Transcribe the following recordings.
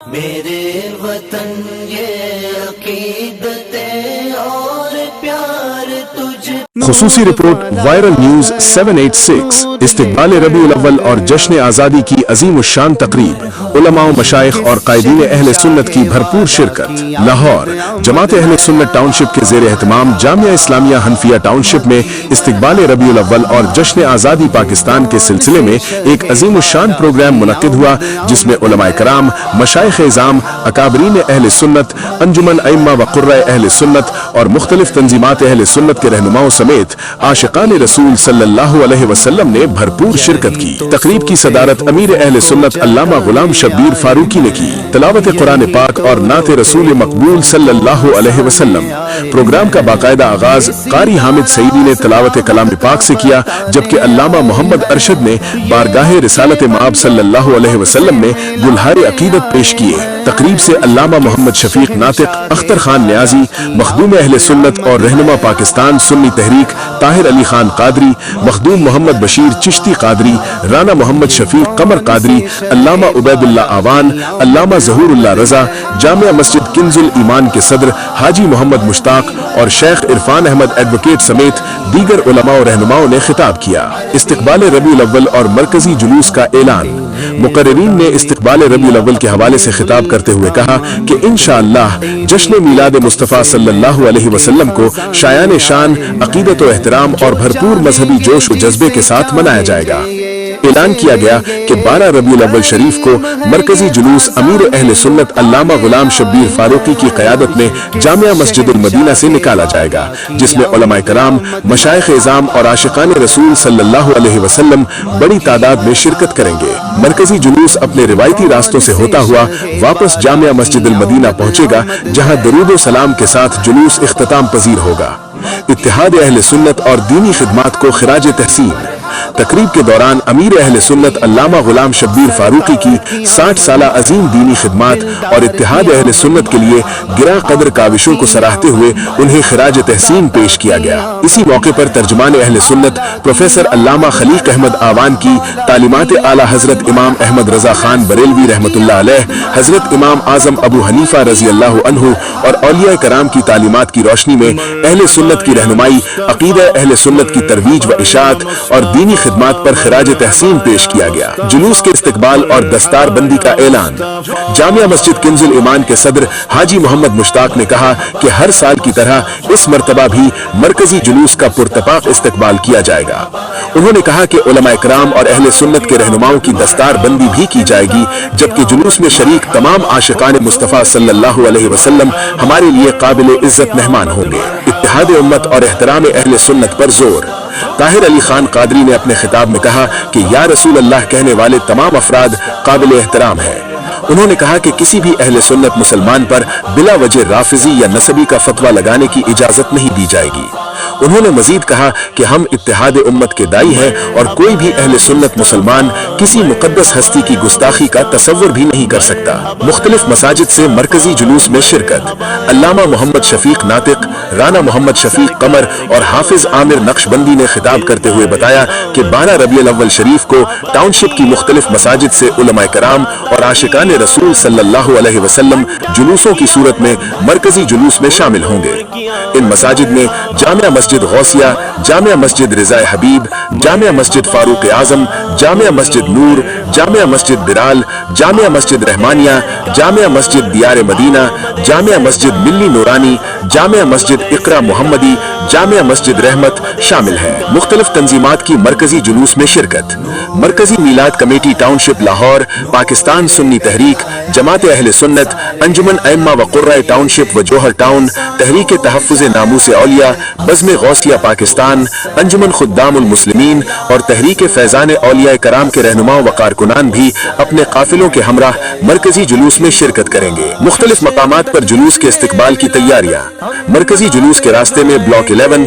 میرے وطن یہ عقیدتیں اور پیار تجھ خصوصی رپورٹ وائرل نیوز 786 استقبال ربیع الاول اور جشن آزادی کی عظیم الشان تقریب علماء و مشائخ اور قائدین اہل سنت کی بھرپور شرکت لاہور جماعت اہل سنت ٹاؤن شپ کے زیر اہتمام جامعہ اسلامیہ حنفیہ ٹاؤن شپ میں استقبال ربیع الاول اور جشن آزادی پاکستان کے سلسلے میں ایک عظیم الشان پروگرام منعقد ہوا، جس میں علماء کرام، مشائخ اعظام، اکابرین اہل سنت، انجمن ائمہ و قرۂ اہل سنت اور مختلف تنظیمات اہل سنت کے رہنماؤں سمیت عاشقان رسول صلی اللہ علیہ وسلم نے بھرپور شرکت کی۔ تقریب کی صدارت امیر اہل سنت علامہ غلام شبیر فاروقی نے کی۔ تلاوت قرآن پاک اور نعت رسول مقبول صلی اللہ علیہ وسلم۔ پروگرام کا باقاعدہ آغاز قاری حامد سعیدی نے تلاوت کلام پاک سے کیا، جبکہ علامہ محمد ارشد نے بارگاہ رسالت مآب صلی اللہ علیہ وسلم میں گلہار عقیدت پیش کیے۔ تقریب سے علامہ محمد شفیق ناطق، اختر خان نیازی، مخدوم اہل سنت اور رہنما پاکستان سنی تحریک طاہر علی خان قادری، مخدوم محمد بشیر چشتی قادری، رانا محمد شفیق قمر قادری، علامہ عبید اللہ آوان، علامہ ظہور اللہ رضا، جامعہ مسجد کنز الایمان کے صدر حاجی محمد مشتاق اور شیخ عرفان احمد ایڈوکیٹ سمیت دیگر علماء و رہنماؤں نے خطاب کیا۔ استقبال ربیع الاول اور مرکزی جلوس کا اعلان۔ مقررین نے استقبال ربیع الاول کے حوالے سے خطاب کرتے ہوئے کہا کہ انشاءاللہ جشن میلاد مصطفیٰ صلی اللہ علیہ وسلم کو شایان شان، عقیدت و احترام اور بھرپور مذہبی جوش و جذبے کے ساتھ منایا جائے گا۔ اعلان کیا گیا کہ 12 ربیع الاول شریف کو مرکزی جلوس امیر اہل سنت علامہ غلام شبیر فاروقی کی قیادت میں جامعہ مسجد المدینہ سے نکالا جائے گا، جس میں علماء کرام، مشائخ اعظام اور عاشقان رسول صلی اللہ علیہ وسلم بڑی تعداد میں شرکت کریں گے۔ مرکزی جلوس اپنے روایتی راستوں سے ہوتا ہوا واپس جامعہ مسجد المدینہ پہنچے گا، جہاں درود و سلام کے ساتھ جلوس اختتام پذیر ہوگا۔ اتحاد اہل سنت اور دینی خدمات کو خراج تحسین۔ تقریب کے دوران امیر اہل سنت علامہ غلام شبیر فاروقی کی 60 سالہ عظیم دینی خدمات اور اتحاد اہل سنت کے لیے گراں قدر کاوشوں کو سراہتے ہوئے انہیں خراج تحسین پیش کیا گیا۔ اسی موقع پر ترجمان اہل سنت پروفیسر علامہ خلیق احمد آوان کی تعلیمات اعلیٰ حضرت امام احمد رضا خان بریلوی رحمۃ اللہ علیہ، حضرت امام اعظم ابو حنیفہ رضی اللہ عنہ اور اولیاء کرام کی تعلیمات کی روشنی میں اہل سنت کی رہنمائی، عقیدہ اہل سنت کی ترویج و اشاعت اور دینی خدمات پر خراج تحسین پیش کیا گیا۔ جلوس کے استقبال اور دستار بندی کا اعلان۔ جامعہ مسجد کنز الایمان کے صدر حاجی محمد مشتاق نے کہا کہ ہر سال کی طرح اس مرتبہ بھی مرکزی جلوس کا پرتپاق استقبال کیا جائے گا۔ انہوں نے کہا کہ علماء کرام اور اہل سنت کے رہنماؤں کی دستار بندی بھی کی جائے گی، جبکہ جلوس میں شریک تمام عاشقان مصطفیٰ صلی اللہ علیہ وسلم ہمارے لیے قابل عزت مہمان ہوں گے۔ اتحاد امت اور احترام اہل سنت پر زور۔ طاہر علی خان قادری نے اپنے خطاب میں کہا کہ یا رسول اللہ کہنے والے تمام افراد قابل احترام ہیں۔ انہوں نے کہا کہ کسی بھی اہل سنت مسلمان پر بلا وجہ رافضی یا نسبی کا فتویٰ لگانے کی اجازت نہیں دی جائے گی۔ انہوں نے مزید کہا کہ ہم اتحاد امت کے داعی ہیں اور کوئی بھی اہل سنت مسلمان کسی مقدس ہستی کی گستاخی کا تصور بھی نہیں کر سکتا۔ مختلف مساجد سے مرکزی جلوس میں شرکت۔ علامہ محمد شفیق ناطق، رانا محمد شفیق قمر اور حافظ عامر نقشبندی نے خطاب کرتے ہوئے بتایا کہ 12 ربیع الاول شریف کو ٹاؤن شپ کی مختلف مساجد سے علماء کرام اور عاشقان رسول صلی اللہ علیہ وسلم جلوسوں کی صورت میں مرکزی جلوس میں شامل ہوں گے۔ ان مساجد میں جامعہ مسجد غوثیہ، جامعہ مسجد رضا حبیب، جامعہ مسجد فاروق اعظم، جامعہ مسجد نور، جامعہ مسجد بلال، جامعہ مسجد رحمانیہ، جامعہ مسجد دیار مدینہ، جامعہ مسجد ملی نورانی، جامعہ مسجد اقرا محمدی، جامعہ مسجد رحمت شامل ہیں۔ مختلف تنظیمات کی مرکزی جلوس میں شرکت۔ مرکزی میلاد کمیٹی ٹاؤن شپ لاہور، پاکستان سنی تحریک، جماعت اہل سنت، انجمن ائمہ و قرۂ ٹاؤن شپ و جوہر ٹاؤن، تحریک تحفظ ناموس اولیاء، بزم غوثیہ پاکستان، انجمن خدام المسلمین اور تحریک فیضان اولیاء کرام کے رہنماؤں و کارکنان بھی اپنے قافلوں کے ہمراہ مرکزی جلوس میں شرکت کریں گے۔ مختلف مقامات پر جلوس کے استقبال کی تیاریاں۔ مرکزی جلوس کے راستے میں بلاک 11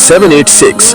786